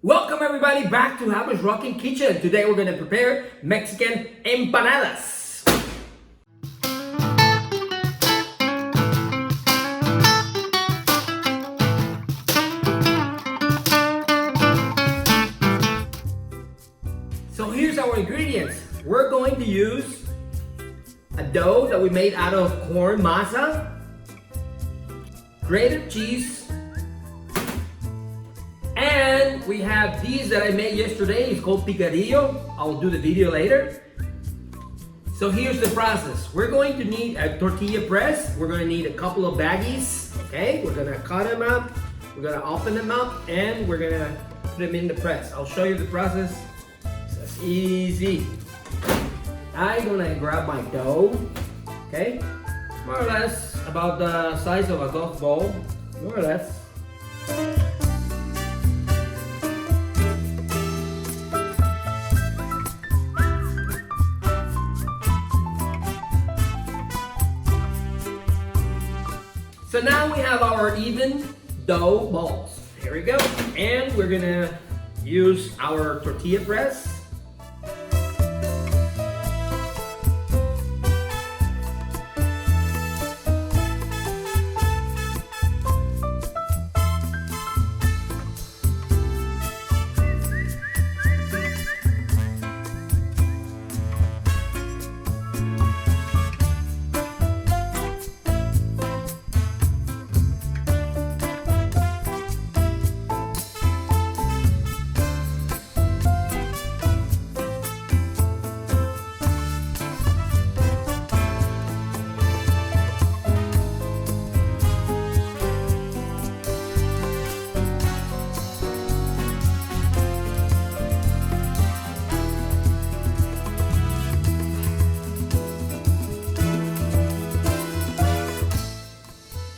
Welcome everybody back to Javi's Rockin Kitchen. Today we're going to prepare Mexican empanadas. So here's our ingredients. We're going to use a dough that we made out of corn masa, grated cheese, and we have these that I made yesterday. It's called picadillo. I'll do the video later. So here's the process. We're going to need a tortilla press. We're going to need a couple of baggies. Okay, we're going to cut them up. We're going to open them up and we're going to put them in the press. I'll show you the process. It's easy. I'm going to grab my dough. Okay, more or less about the size of a golf ball. More or less. So now we have our even dough balls. Here we go. And we're gonna use our tortilla press.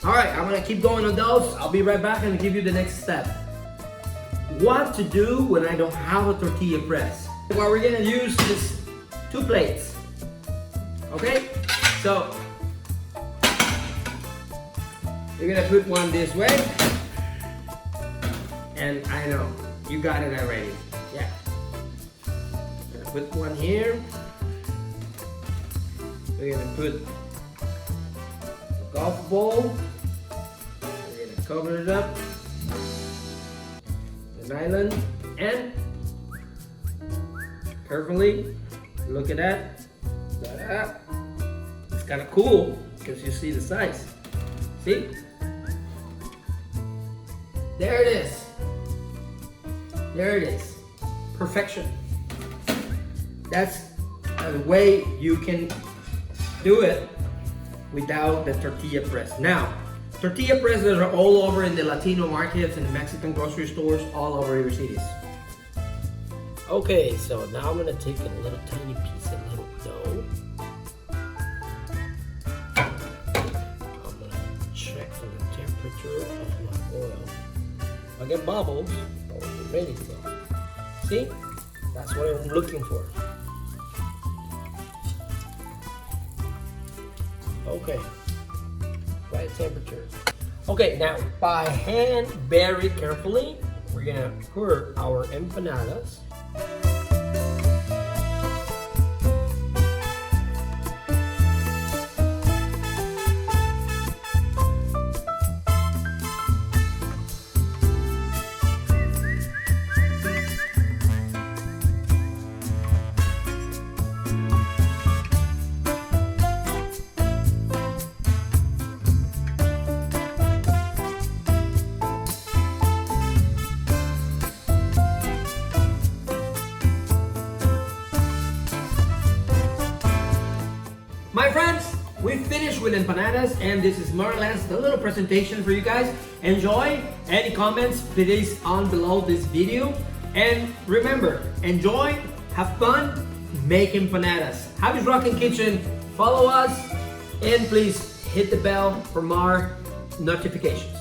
Alright, I'm going to keep going on those. I'll be right back and give you the next step. What to do when I don't have a tortilla press. Well, we're going to use this 2 plates. Okay? So, you're going to put one this way. And I know, you got it already. Yeah. I'm going to put one here. We're going to put a golf ball. Cover it up, the nylon, and carefully look at that. It's kind of cool because you see the size. See? There it is. There it is. Perfection. That's the way you can do it without the tortilla press. Now, tortilla presses are all over in the Latino markets and the Mexican grocery stores all over your cities. Okay, so now I'm gonna take a little tiny piece of little dough. I'm gonna check for the temperature of my oil. If I get bubbles, I'll be ready to go. See? That's what I'm looking for. Okay. Right temperature. Okay, now by hand, very carefully, we're gonna pour our empanadas. My friends, we finished with empanadas and this is more or less the little presentation for you guys. Enjoy. Any comments, please on below this video. And remember, enjoy, have fun, make empanadas. Javi's Rockin Kitchen, follow us and please hit the bell for more notifications.